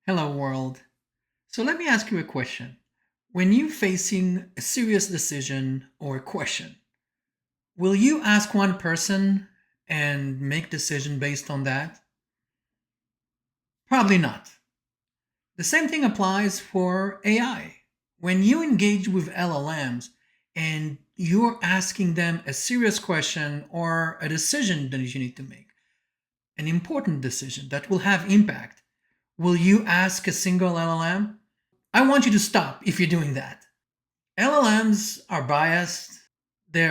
Hello world. So let me ask you a question. When you're facing a serious decision or a question, will you ask one person and make decision based on that? Probably not. The same thing applies for AI. When you engage with LLMs and you're asking them a serious question or a decision that you need to make, an important decision that will have impact, will you ask a single LLM? I want you to stop if you're doing that. LLMs are biased, they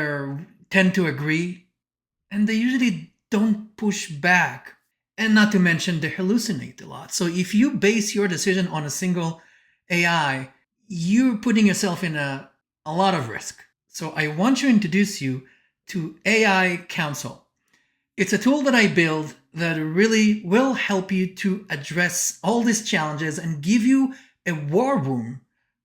tend to agree, and they usually don't push back. And not to mention, they hallucinate a lot. So if you base your decision on a single AI, you're putting yourself in a lot of risk. So I want to introduce you to AI Counsel. It's a tool that I built that really will help you to address all these challenges and give you a war room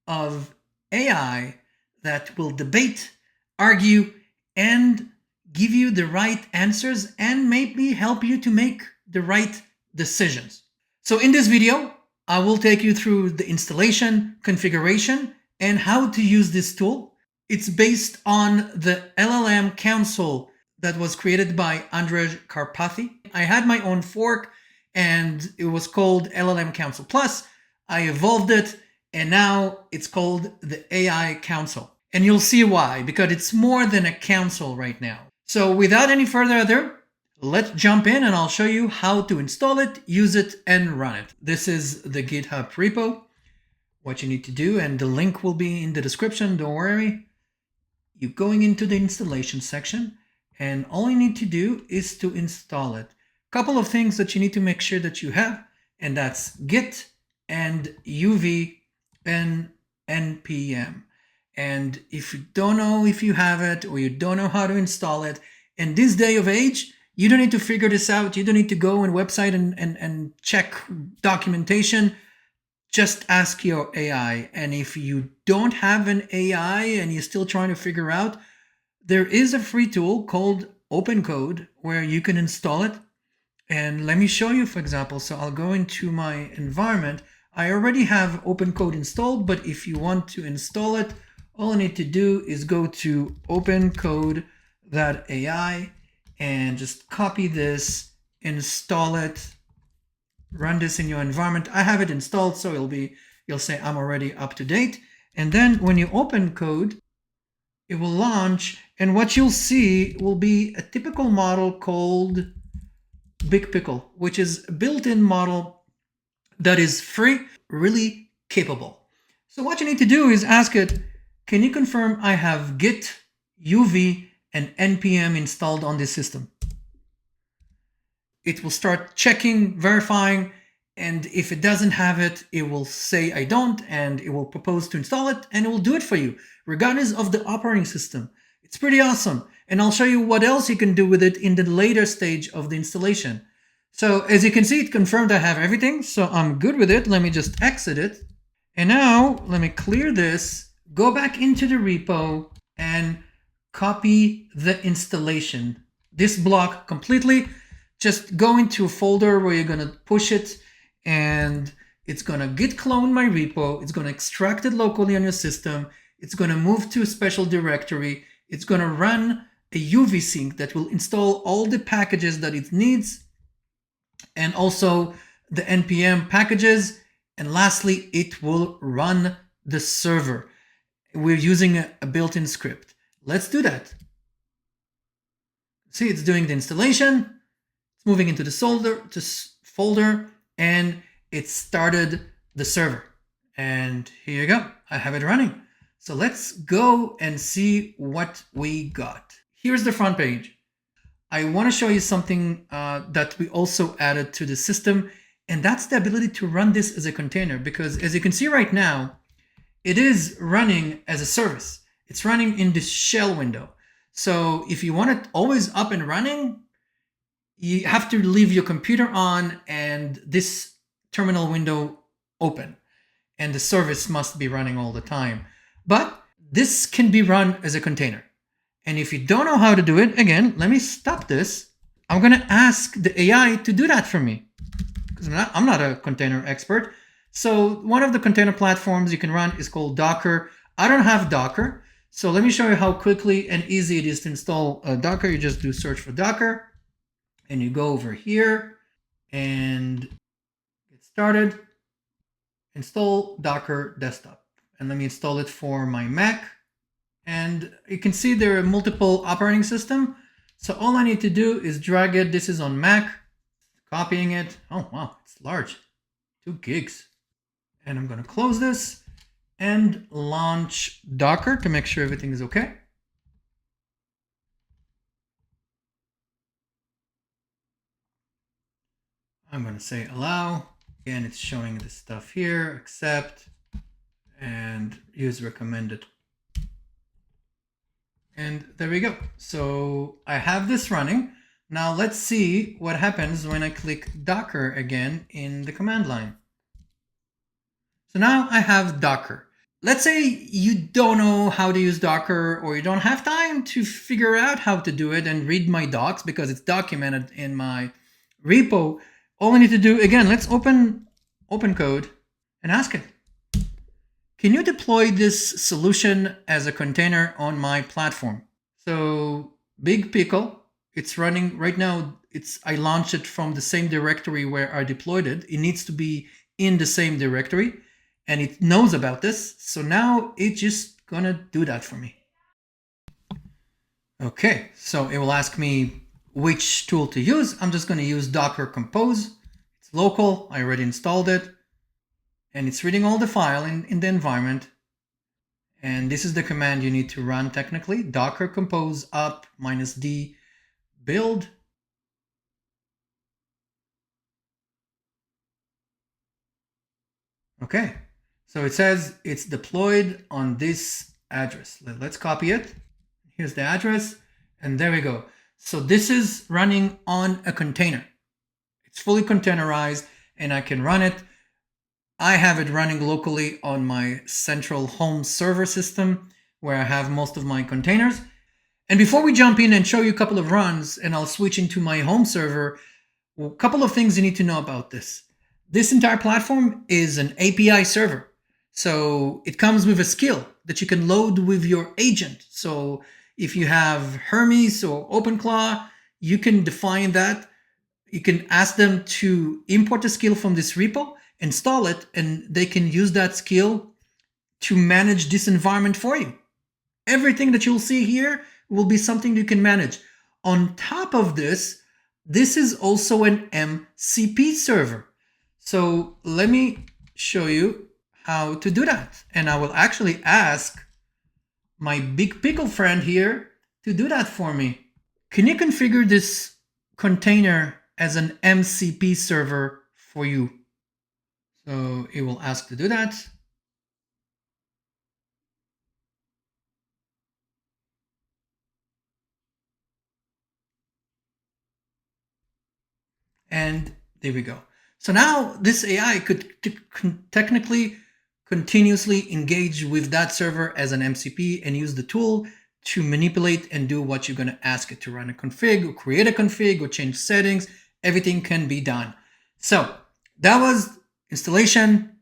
of AI that will debate, argue, and give you the right answers and maybe help you to make the right decisions. So in this video, I will take you through the installation, configuration, and how to use this tool. It's based on the LLM Council that was created by Andrej Karpathy. I had my own fork and it was called LLM Council Plus. I evolved it and now it's called the AI Counsel. And you'll see why, because it's more than a council right now. So without any further ado, let's jump in and I'll show you how to install it, use it, and run it. This is the GitHub repo. What you need to do, and the link will be in the description, don't worry. You're going into the installation section and all you need to do is to install it. Couple of things that you need to make sure that you have, and that's Git and UV and npm. And if you don't know if you have it or you don't know how to install it, in this day of age, you don't need to figure this out. You don't need to go on a website and check documentation. Just ask your AI. And if you don't have an AI and you're still trying to figure out, there is a free tool called OpenCode where you can install it. And let me show you, for example. So I'll go into my environment. I already have OpenCode installed, but if you want to install it, all I need to do is go to opencode.ai and just copy this, install it, run this in your environment. I have it installed, so you'll say I'm already up to date. And then when you open code, it will launch, and what you'll see will be a typical model called Big Pickle, which is a built-in model that is free, really capable. So what you need to do is ask it, can you confirm I have Git, UV, and npm installed on this system? It will start checking, verifying, and if it doesn't have it, it will say I don't, and it will propose to install it, and it will do it for you, regardless of the operating system. It's pretty awesome. And I'll show you what else you can do with it in the later stage of the installation. So as you can see, it confirmed I have everything, so I'm good with it. Let me just exit it. And now let me clear this, go back into the repo and copy the installation. This block completely. Just go into a folder where you're going to push it, and it's going to git clone my repo. It's going to extract it locally on your system. It's going to move to a special directory. It's going to run a UV sync that will install all the packages that it needs, and also the npm packages. And lastly, it will run the server. We're using a built-in script. Let's do that. See, it's doing the installation. It's moving into the folder, and it started the server. And here you go. I have it running. So let's go and see what we got. Here's the front page. I want to show you something that we also added to the system, and that's the ability to run this as a container, because as you can see right now, it is running as a service. It's running in this shell window. So if you want it always up and running, you have to leave your computer on and this terminal window open, and the service must be running all the time. But this can be run as a container. And if you don't know how to do it, again, let me stop this. I'm going to ask the AI to do that for me, because I'm not a container expert. So one of the container platforms you can run is called Docker. I don't have Docker. So let me show you how quickly and easy it is to install Docker. You just do search for Docker and you go over here and get started. Install Docker Desktop. And let me install it for my Mac. And you can see there are multiple operating systems. So all I need to do is drag it. This is on Mac. Copying it. Oh, wow, it's large. 2 gigs. And I'm going to close this and launch Docker to make sure everything is okay. I'm going to say allow. Again, it's showing this stuff here, accept, and use recommended. And there we go. So I have this running. Now let's see what happens when I click Docker again in the command line. So now I have Docker. Let's say you don't know how to use Docker, or you don't have time to figure out how to do it and read my docs because it's documented in my repo. All I need to do, again, let's open OpenCode and ask it. Can you deploy this solution as a container on my platform? So big pickle, it's running right now. I launched it from the same directory where I deployed it. It needs to be in the same directory and it knows about this. So now it's just gonna do that for me. Okay, so it will ask me which tool to use. I'm just gonna use Docker Compose. It's local, I already installed it. And it's reading all the file in the environment. And this is the command you need to run technically. Docker compose up -d build. Okay, so it says it's deployed on this address. Let's copy it. Here's the address, and there we go. So this is running on a container. It's fully containerized, and I can run it. I have it running locally on my central home server system where I have most of my containers. And before we jump in and show you a couple of runs, and I'll switch into my home server, a couple of things you need to know about this. This entire platform is an API server. So it comes with a skill that you can load with your agent. So if you have Hermes or OpenClaw, you can define that. You can ask them to import a skill from this repo, install it, and they can use that skill to manage this environment for you. Everything that you'll see here will be something you can manage. On top of this, this is also an MCP server. So let me show you how to do that. And I will actually ask my big pickle friend here to do that for me. Can you configure this container as an MCP server for you? So it will ask to do that. And there we go. So now this AI could technically continuously engage with that server as an MCP and use the tool to manipulate and do what you're going to ask it to run a config or create a config or change settings. Everything can be done. So that was installation.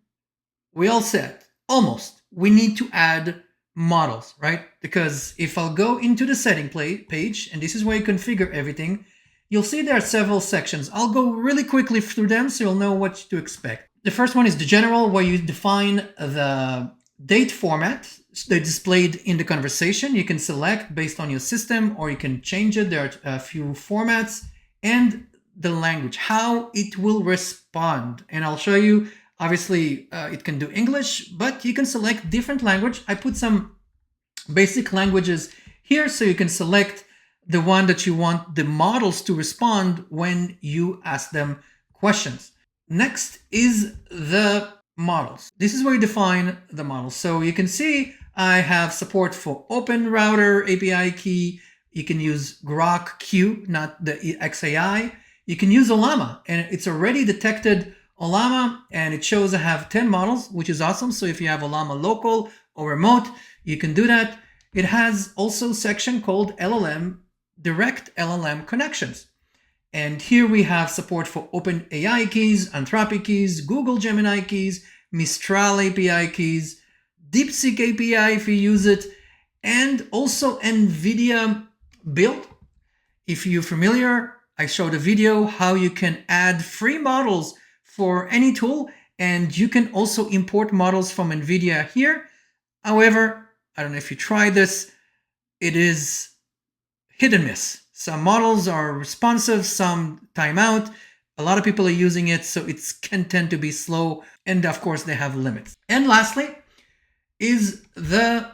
We all said almost we need to add models, right? Because if I'll go into the setting page, and this is where you configure everything, you'll see there are several sections. I'll go really quickly through them so you'll know what to expect. The first one is the general, where you define the date format that's displayed in the conversation. You can select based on your system, or you can change it. There are a few formats, and the language, how it will respond. And I'll show you, obviously, it can do English, but you can select different language. I put some basic languages here so you can select the one that you want the models to respond when you ask them questions. Next is the models. This is where you define the models. So you can see I have support for OpenRouter API key. You can use Grok Q, not the XAI. You can use Ollama, and it's already detected Ollama, and it shows I have 10 models, which is awesome. So if you have Ollama local or remote, you can do that. It has also a section called LLM, direct LLM connections. And here we have support for OpenAI keys, Anthropic keys, Google Gemini keys, Mistral API keys, DeepSeek API if you use it, and also NVIDIA build. If you're familiar, I showed a video how you can add free models for any tool, and you can also import models from NVIDIA here. However, I don't know if you try this, it is hit and miss. Some models are responsive, some time out. A lot of people are using it, so it can tend to be slow, and of course they have limits. And lastly is the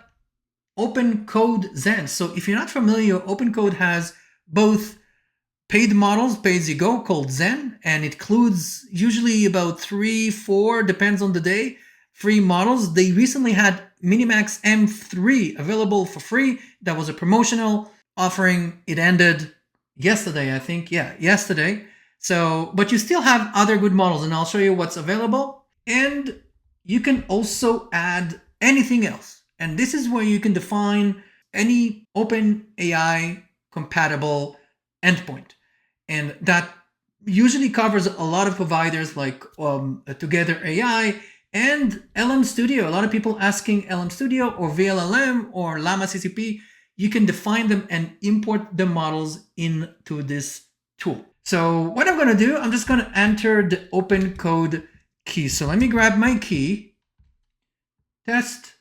OpenCode Zen. So if you're not familiar, OpenCode has both paid models, pay as you go, called Zen, and it includes usually about 3, 4, depends on the day, free models. They recently had Minimax M3 available for free. That was a promotional offering. It ended yesterday, I think. Yeah, yesterday. So, but you still have other good models, and I'll show you what's available. And you can also add anything else. And this is where you can define any OpenAI compatible endpoint. And that usually covers a lot of providers like Together AI and LM Studio. A lot of people asking LM Studio or VLLM or Llama CCP. You can define them and import the models into this tool. So what I'm going to do, I'm just going to enter the OpenCode key. So let me grab my key. Test.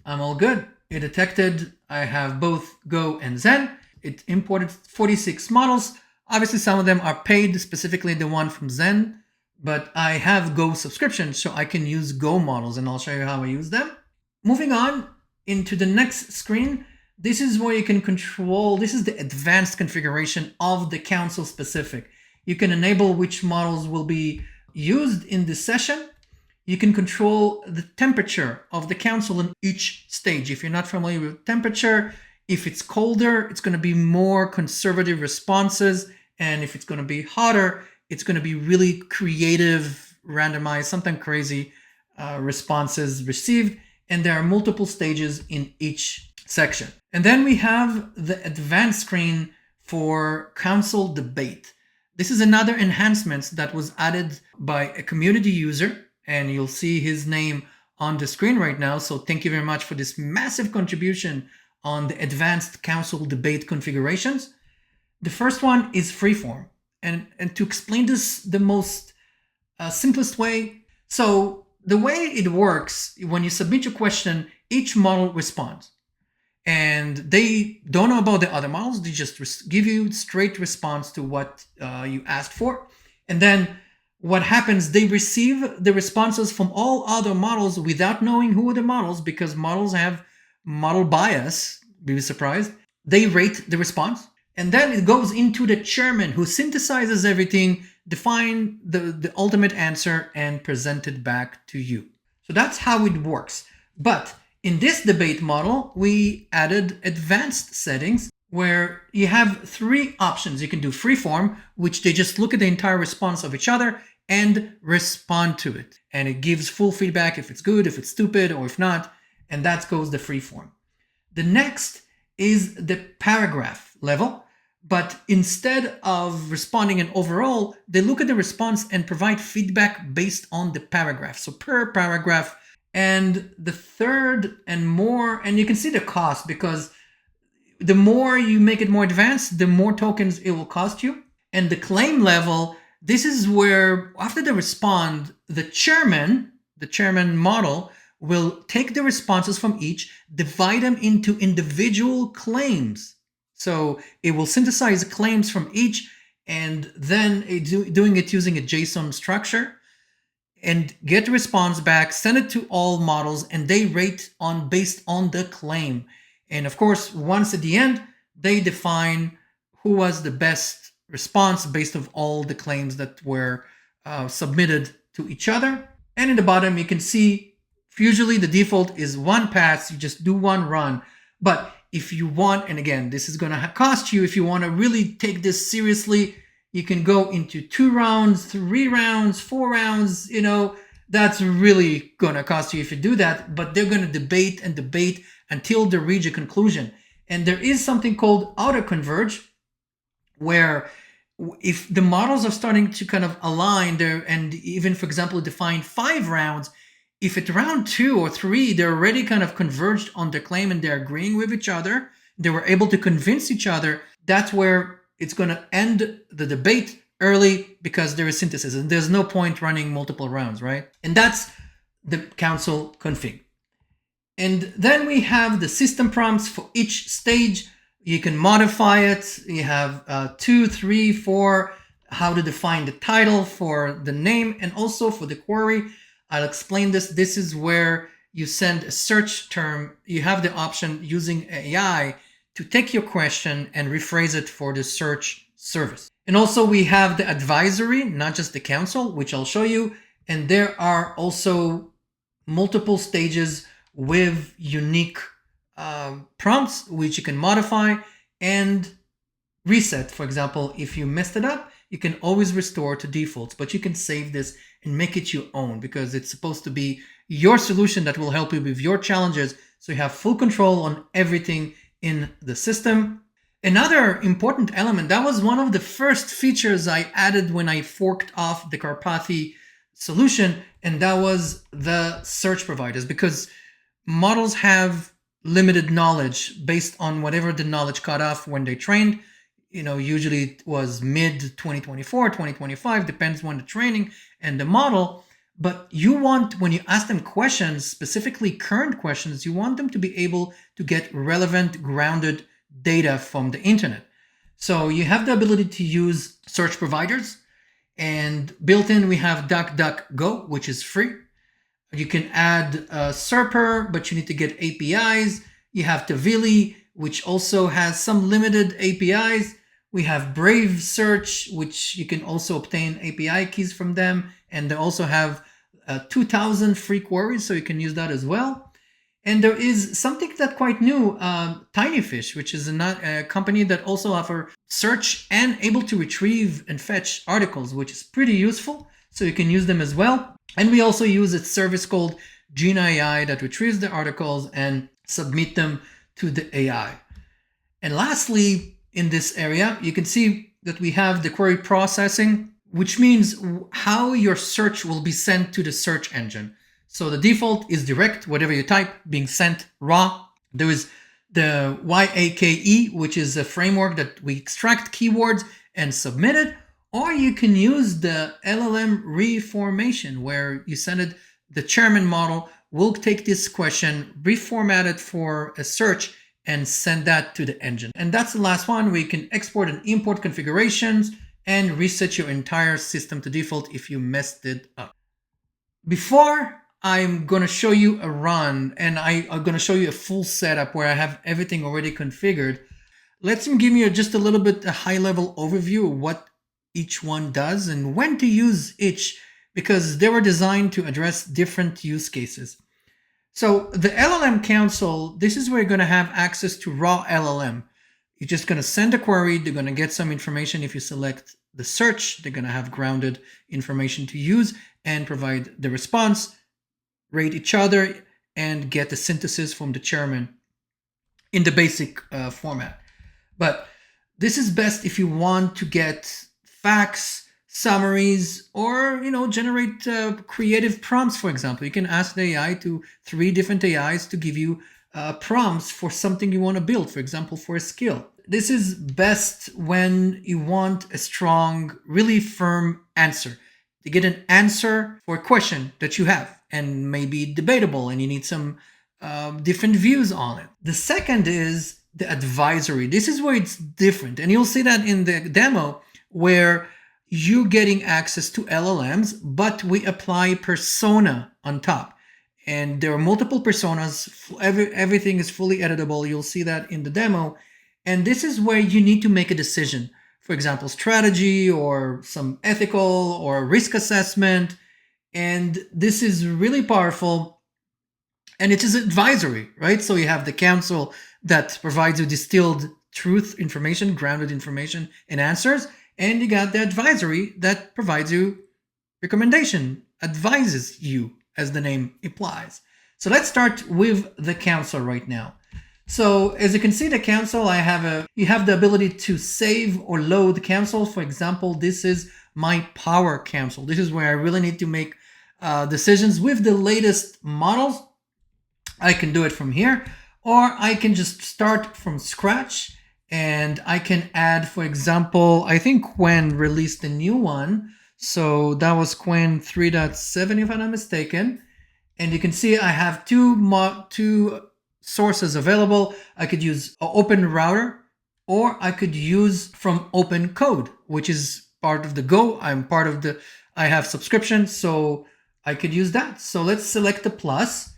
I'm all good. It detected I have both Go and Zen. It imported 46 models. Obviously, some of them are paid, specifically the one from Zen, but I have Go subscription, so I can use Go models, and I'll show you how I use them. Moving on into the next screen, this is where you can control, this is the advanced configuration of the council specific. You can enable which models will be used in this session. You can control the temperature of the council in each stage. If you're not familiar with temperature, if it's colder, it's going to be more conservative responses. And if it's going to be hotter, it's going to be really creative, randomized, sometimes crazy responses received. And there are multiple stages in each section. And then we have the advanced screen for council debate. This is another enhancement that was added by a community user, and you'll see his name on the screen right now. So thank you very much for this massive contribution on the advanced council debate configurations. The first one is freeform. And to explain this the most simplest way, so the way it works, when you submit your question, each model responds. And they don't know about the other models. They just give you straight response to what you asked for. And then what happens, they receive the responses from all other models without knowing who are the models, because models have model bias, be surprised. They rate the response. And then it goes into the chairman who synthesizes everything, define the ultimate answer, and present it back to you. So that's how it works. But in this debate model, we added advanced settings where you have 3 options. You can do freeform, which they just look at the entire response of each other and respond to it. And it gives full feedback if it's good, if it's stupid, or if not. And that goes the freeform. The next is the paragraph level. But instead of responding in overall, they look at the response and provide feedback based on the paragraph. So per paragraph. And the third and more, and you can see the cost, because the more you make it more advanced, the more tokens it will cost you. And the claim level, this is where after they respond, the chairman model will take the responses from each, divide them into individual claims. So it will synthesize claims from each, and then doing it using a JSON structure, and get the response back, send it to all models, and they rate based on the claim. And of course, once at the end, they define who was the best response based on all the claims that were submitted to each other. And in the bottom, you can see usually the default is 1 pass. You just do 1 run. But if you want, and again, this is going to cost you, if you want to really take this seriously, you can go into 2 rounds, 3 rounds, 4 rounds. That's really going to cost you if you do that. But they're going to debate and debate until they reach a conclusion. And there is something called auto-converge, where if the models are starting to kind of align there, and even, for example, define 5 rounds, if at round 2 or 3 they're already kind of converged on the claim and they're agreeing with each other, they were able to convince each other, that's where it's going to end the debate early, because there is synthesis and there's no point running multiple rounds, right? And that's the counsel config. And then we have the system prompts for each stage. You can modify it. You have 2, 3, 4, how to define the title for the name and also for the query. I'll explain this. This is where you send a search term. You have the option using AI to take your question and rephrase it for the search service. And also we have the advisory, not just the counsel, which I'll show you. And there are also multiple stages with unique prompts, which you can modify and reset. For example, if you messed it up, you can always restore to defaults, but you can save this and make it your own, because it's supposed to be your solution that will help you with your challenges. So you have full control on everything in the system. Another important element, that was one of the first features I added when I forked off the Karpathy solution, and that was the search providers, because models have limited knowledge based on whatever the knowledge cut off when they trained. Usually it was mid 2024, 2025, depends on the training and the model. But you want, when you ask them questions, specifically current questions, you want them to be able to get relevant, grounded data from the internet. So you have the ability to use search providers, and built in we have DuckDuckGo, which is free. You can add a Serper, but you need to get APIs. You have Tavili, which also has some limited APIs. We have Brave Search, which you can also obtain API keys from them. And they also have 2,000 free queries, so you can use that as well. And there is something that's quite new, Tinyfish, which is a company that also offer search and able to retrieve and fetch articles, which is pretty useful. So you can use them as well. And we also use a service called Gina AI that retrieves the articles and submit them to the AI. And lastly, in this area, you can see that we have the query processing, which means how your search will be sent to the search engine. So the default is direct, whatever you type being sent raw. There is the YAKE, which is a framework that we extract keywords and submit it. Or you can use the LLM reformation, where you send it, the chairman model will take this question, reformat it for a search, and send that to the engine. And that's the last one, where you can export and import configurations and reset your entire system to default if you messed it up. Before I'm going to show you a run, and I'm going to show you a full setup where I have everything already configured, let's give you just a little bit a high-level overview of what each one does and when to use each, because they were designed to address different use cases. So the LLM Council, this is where you're going to have access to raw LLM. You're just going to send a query. They're going to get some information. If you select the search, they're going to have grounded information to use and provide the response, rate each other, and get the synthesis from the chairman in the basic format. But this is best if you want to get facts, summaries, or generate creative prompts. For example, you can ask the AI to 3 different AIs to give you prompts for something you want to build, for example, for a skill. This is best when you want a strong, really firm answer. To get an answer for a question that you have and maybe debatable and you need some different views on it. The second is the advisory. This is where it's different. And you'll see that in the demo, where you're getting access to LLMs, but we apply persona on top. And there are multiple personas. Everything is fully editable. You'll see that in the demo. And this is where you need to make a decision. For example, strategy or some ethical or risk assessment. And this is really powerful. And it is advisory, right? So you have the counsel that provides you distilled truth information, grounded information and answers. And you got the advisory that provides you recommendation, advises you, as the name implies. So let's start with the counsel right now. So as you can see, the counsel, you have the ability to save or load counsel. For example, this is my power counsel. This is where I really need to make decisions with the latest models. I can do it from here, or I can just start from scratch and I can add, for example, I think Qwen released a new one. So that was Qwen 3.7, if I'm not mistaken. And you can see I have two sources available. I could use OpenRouter, or I could use from OpenCode, which is part of the Go. I have subscription, so I could use that. So let's select the plus.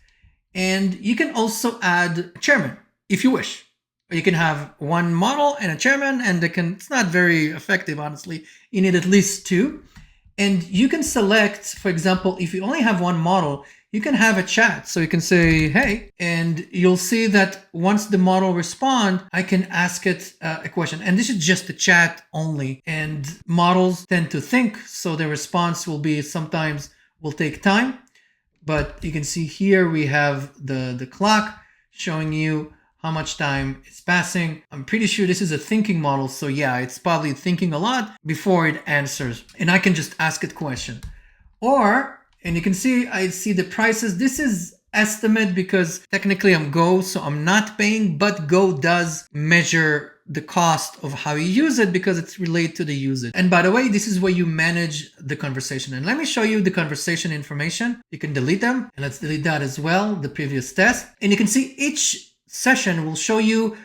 And you can also add a chairman if you wish. You can have one model and a chairman, and it's not very effective, honestly. You need at least two. And you can select, for example, if you only have one model, you can have a chat. So you can say, hey, and you'll see that once the model responds, I can ask it a question. And this is just a chat only. And models tend to think, so the response sometimes will take time. But you can see here we have the clock showing you how much time is passing. I'm pretty sure this is a thinking model. So yeah, it's probably thinking a lot before it answers. And I can just ask it question. And you can see, I see the prices. This is estimate because technically I'm Go, so I'm not paying, but Go does measure the cost of how you use it because it's related to the usage. And by the way, this is where you manage the conversation. And let me show you the conversation information. You can delete them, and let's delete that as well, the previous test. And you can see each session will show you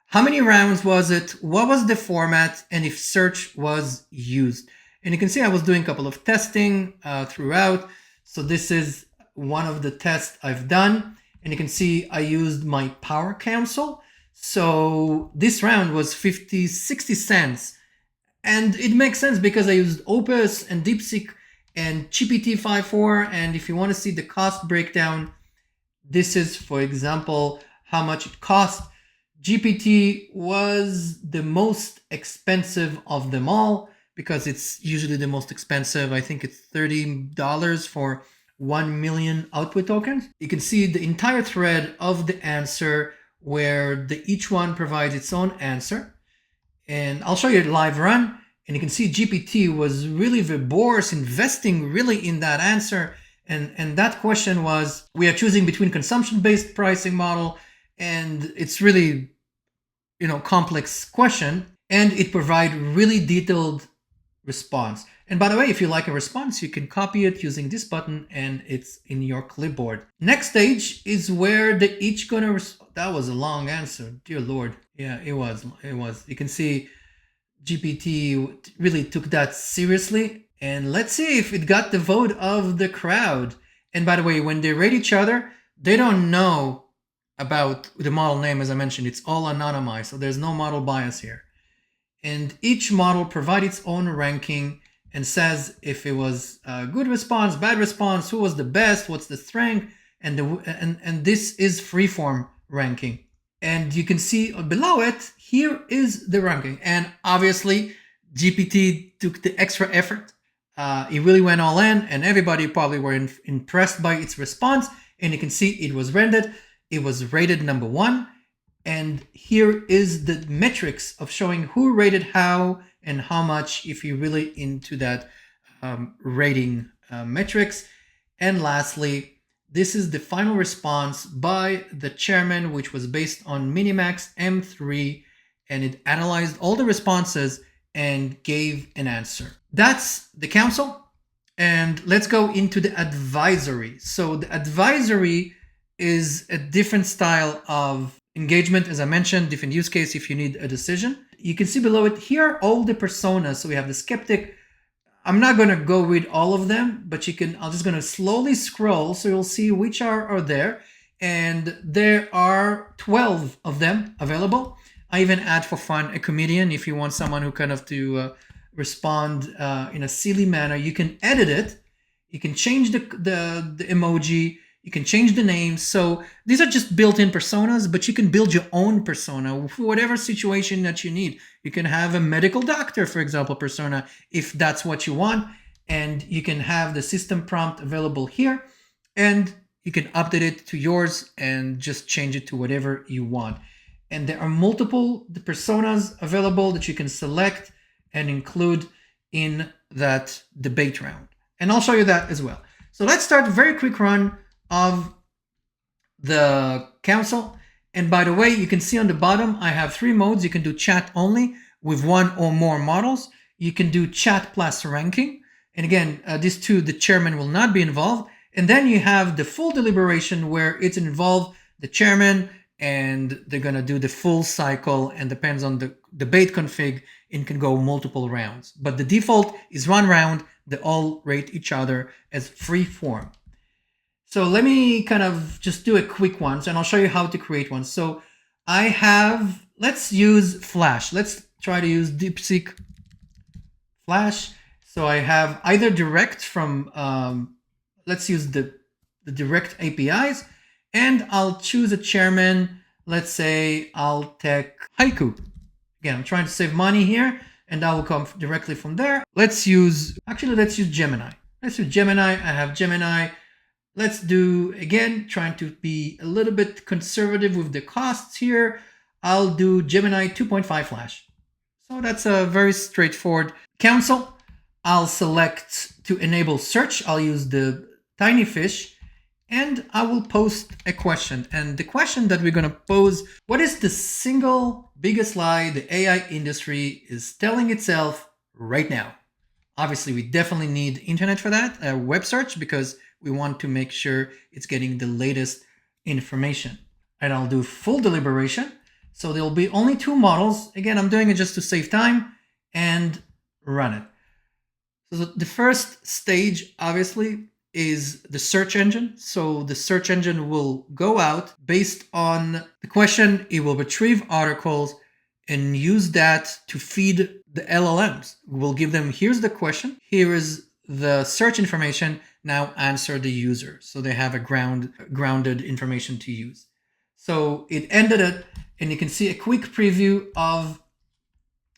how many rounds was it, what was the format, and if search was used. And you can see I was doing a couple of testing throughout. So this is one of the tests I've done. And you can see I used my power counsel. So this round was 60 cents. And it makes sense because I used Opus and DeepSeek and GPT-5.4. And if you want to see the cost breakdown, this is, for example, how much it cost. GPT was the most expensive of them all because it's usually the most expensive. I think it's $30 for 1 million output tokens. You can see the entire thread of the answer where each one provides its own answer. And I'll show you a live run. And you can see GPT was really verbose, investing really in that answer. And that question was, we are choosing between consumption-based pricing model, and it's really, complex question. And it provides really detailed response. And by the way, if you like a response, you can copy it using this button and it's in your clipboard. Next stage is where they each gonna, that was a long answer, dear Lord. Yeah, it was. You can see GPT really took that seriously. And let's see if it got the vote of the crowd. And by the way, when they rate each other, they don't know about the model name. As I mentioned, it's all anonymized, so there's no model bias here. And each model provides its own ranking and says if it was a good response, bad response, who was the best, what's the strength, and this is freeform ranking. And you can see below it, here is the ranking. And obviously, GPT took the extra effort. It really went all in, and everybody probably were impressed by its response. And you can see it was rendered. It was rated number 1. And here is the metrics of showing who rated how and how much if you're really into that rating metrics. And lastly, this is the final response by the chairman, which was based on Minimax M3, and it analyzed all the responses and gave an answer. That's the counsel. And let's go into the advisory. So the advisory is a different style of engagement, as I mentioned, different use case if you need a decision. You can see below it here all the personas. So we have the skeptic. I'm not going to go read all of them, but I'm just going to slowly scroll so you'll see which are there. And there are 12 of them available. I even add for fun a comedian if you want someone who kind of to respond in a silly manner. You can edit it. You can change the emoji. You can change the name. So these are just built-in personas, but you can build your own persona for whatever situation that you need. You can have a medical doctor, for example, persona, if that's what you want. And you can have the system prompt available here. And you can update it to yours and just change it to whatever you want. And there are multiple personas available that you can select and include in that debate round. And I'll show you that as well. So let's start a very quick run of the council. And by the way, you can see on the bottom, I have 3 modes. You can do chat only with 1 or more models. You can do chat plus ranking. And again, these 2, the chairman will not be involved. And then you have the full deliberation where it's involved the chairman, and they're going to do the full cycle, and depends on the debate config, it can go multiple rounds. But the default is 1 round. They all rate each other as free form. So let me kind of just do a quick one, and I'll show you how to create one. So I have, let's use Flash. Let's try to use DeepSeek Flash. So I have either direct from, let's use the direct APIs, and I'll choose a chairman. Let's say I'll take Haiku. Again, I'm trying to save money here, and that will come directly from there. Let's use Gemini. Let's do Gemini. I have Gemini. Let's do, again, trying to be a little bit conservative with the costs here. I'll do Gemini 2.5 Flash. So that's a very straightforward council. I'll select to enable search. I'll use the Tinyfish, and I will post a question. And the question that we're going to pose, what is the single biggest lie the AI industry is telling itself right now? Obviously, we definitely need internet for that, web search, because we want to make sure it's getting the latest information. And I'll do full deliberation. So there'll be only 2 models. Again, I'm doing it just to save time, and run it. So the first stage, obviously, is the search engine. So the search engine will go out based on the question. It will retrieve articles and use that to feed the LLMs. We'll give them, here's the question, here is the search information, now answer the user. So they have a grounded information to use. So it ended it, and you can see a quick preview of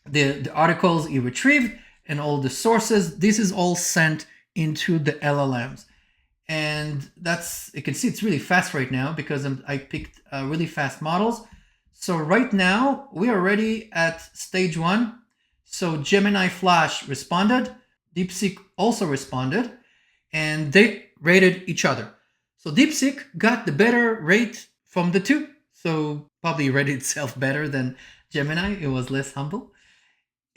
the articles it retrieved and all the sources. This is all sent into the LLMs. And that's, you can see it's really fast right now because I picked really fast models. So right now we are already at stage 1. So Gemini Flash responded, DeepSeek also responded, and they rated each other. So DeepSeek got the better rate from the 2. So probably rated itself better than Gemini. It was less humble.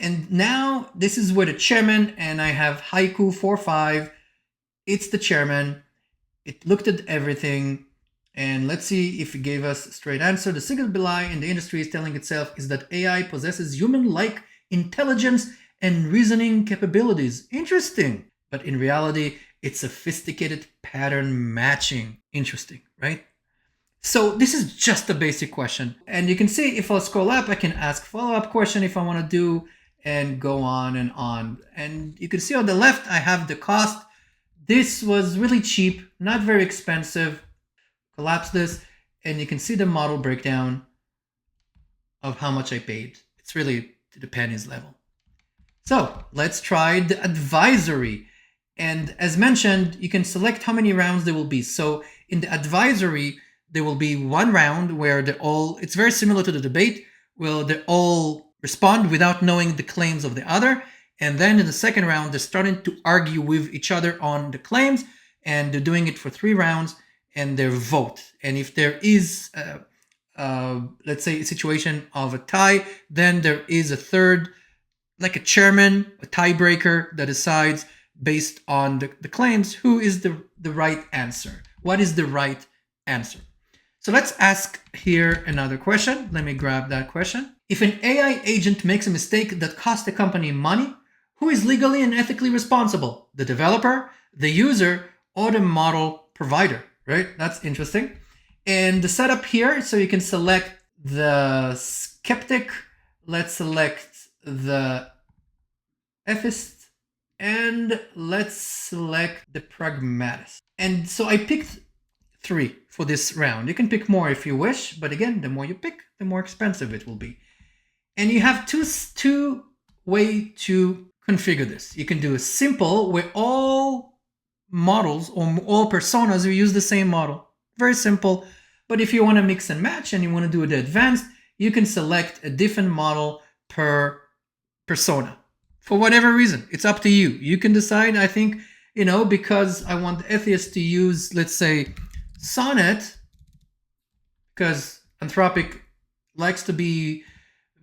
And now this is where the chairman, and I have Haiku 4.5. It's the chairman. It looked at everything. And let's see if it gave us a straight answer. The single lie in the industry is telling itself is that AI possesses human-like intelligence and reasoning capabilities. Interesting. But in reality, it's sophisticated pattern matching. Interesting, right? So this is just a basic question. And you can see if I scroll up, I can ask follow-up question if I want to do, and go on and on. And you can see on the left, I have the cost. This was really cheap, not very expensive. Collapse this, and you can see the model breakdown of how much I paid. It's really to the pennies level. So let's try the advisory. And as mentioned, you can select how many rounds there will be. So in the advisory, there will be 1 round where it's very similar to the debate, where they all respond without knowing the claims of the other. And then in the second round, they're starting to argue with each other on the claims, and they're doing it for 3 rounds, and their vote. And if there is, let's say, a situation of a tie, then there is a third, like a chairman, a tiebreaker that decides based on the claims who is the right answer. What is the right answer? So let's ask here another question. Let me grab that question. If an AI agent makes a mistake that costs the company money, who is legally and ethically responsible? The developer, the user, or the model provider, right? That's interesting. And the setup here, so you can select the Skeptic, let's select the Ethicist, and let's select the Pragmatist. And so I picked 3 for this round. You can pick more if you wish, but again, the more you pick, the more expensive it will be. And you have two ways to configure this. You can do a simple where all models or all personas will use the same model. Very simple. But if you want to mix and match and you want to do the advanced, you can select a different model per persona. For whatever reason, it's up to you. You can decide, I think, because I want the atheist to use, let's say, Sonnet, because Anthropic likes to be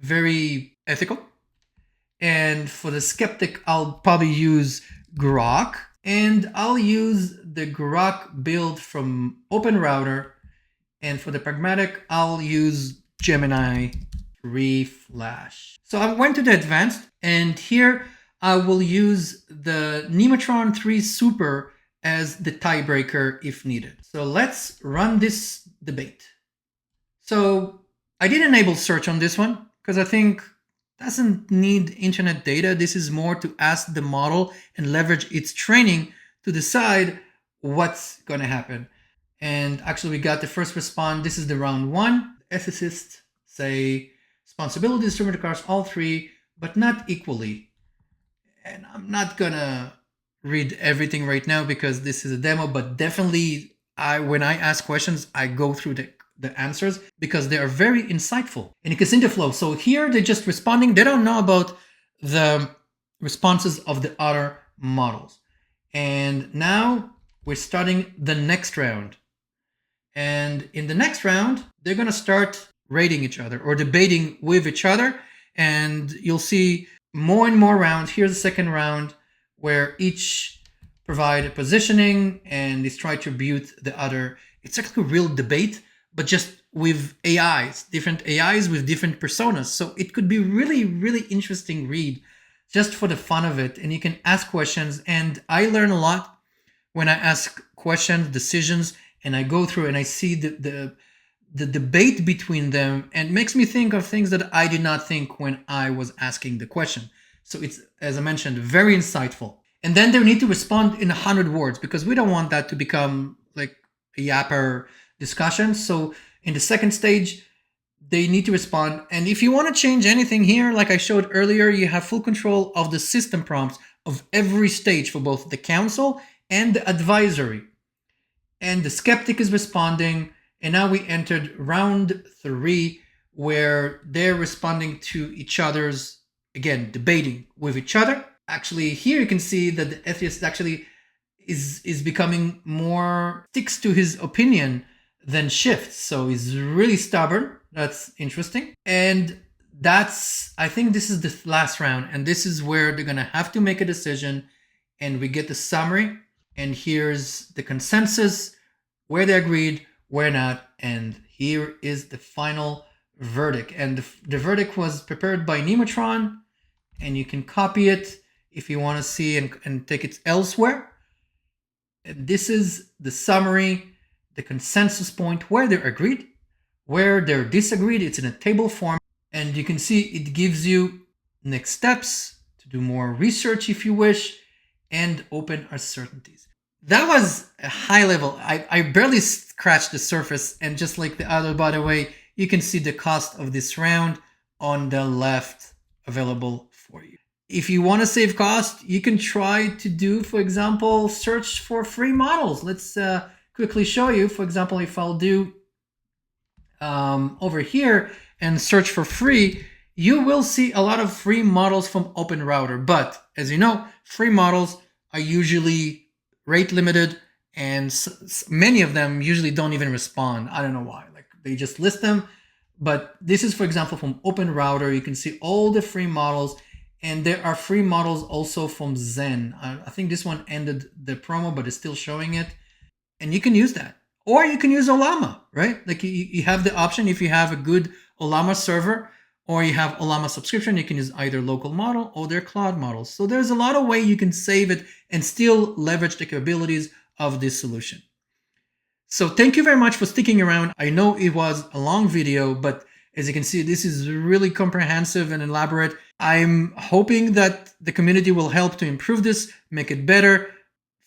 very ethical. And for the skeptic, I'll probably use Grok. And I'll use the Grok build from OpenRouter. And for the pragmatic, I'll use Gemini 3 Flash. So I went to the advanced, and here I will use the Nematron 3 Super as the tiebreaker if needed. So let's run this debate. So I did enable search on this one because I think it doesn't need internet data. This is more to ask the model and leverage its training to decide what's going to happen. And actually, we got the first response. This is the round one. Ethicists say responsibility is distributed across all three, but not equally. And I'm not going to read everything right now because this is a demo, but definitely when I ask questions, I go through the answers because they are very insightful and you can see the flow. So here they're just responding. They don't know about the responses of the other models. And now we're starting the next round. And in the next round, they're going to start rating each other or debating with each other. And you'll see more and more rounds. Here's the second round where each provide a positioning and is try to butte the other. It's actually a real debate, but just with AIs, different AIs with different personas. So it could be really, really interesting read just for the fun of it. And you can ask questions. And I learn a lot when I ask questions, decisions, and I go through and I see the debate between them, and makes me think of things that I did not think when I was asking the question. So it's, as I mentioned, very insightful. And then they need to respond in 100 words because we don't want that to become like a yapper discussion. So in the second stage, they need to respond. And if you want to change anything here, like I showed earlier, you have full control of the system prompts of every stage for both the counsel and the advisory. And the skeptic is responding. And now we entered round 3 where they're responding to each other's, again, debating with each other. Actually, here you can see that the atheist actually is becoming more, sticks to his opinion than shifts. So he's really stubborn. That's interesting. And I think this is the last round. And this is where they're going to have to make a decision. And we get the summary. And here's the consensus, where they agreed, where not. And here is the final verdict. And the verdict was prepared by Nematron. And you can copy it if you want to see and take it elsewhere. And this is the summary, the consensus point, where they're agreed, where they're disagreed. It's in a table form. And you can see it gives you next steps to do more research if you wish, and open uncertainties. That was a high level. I barely scratched the surface. And just like the other, by the way, you can see the cost of this round on the left available for you. If you want to save cost, you can try to do, for example, search for free models. Let's quickly show you. For example, if I'll do over here and search for free, you will see a lot of free models from OpenRouter. But as you know, free models are usually rate limited, and many of them usually don't even respond. I don't know why. Like they just list them. But this is, for example, from OpenRouter. You can see all the free models, and there are free models also from Zen. I think this one ended the promo, but it's still showing it. And you can use that. Or you can use Ollama, right? Like you have the option if you have a good Ollama server or you have Ollama subscription, you can use either local model or their cloud models. So there's a lot of way you can save it and still leverage the capabilities of this solution. So thank you very much for sticking around. I know it was a long video, but as you can see, this is really comprehensive and elaborate. I'm hoping that the community will help to improve this, make it better.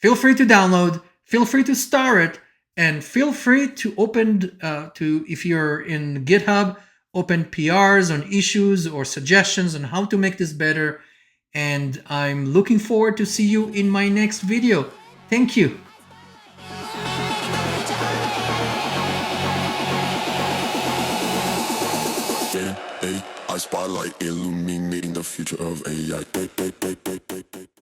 Feel free to download, feel free to star it, and feel free to open, if you're in GitHub, open PRs on issues or suggestions on how to make this better. And I'm looking forward to see you in my next video. Thank you. AI spotlight illuminating the future of AI.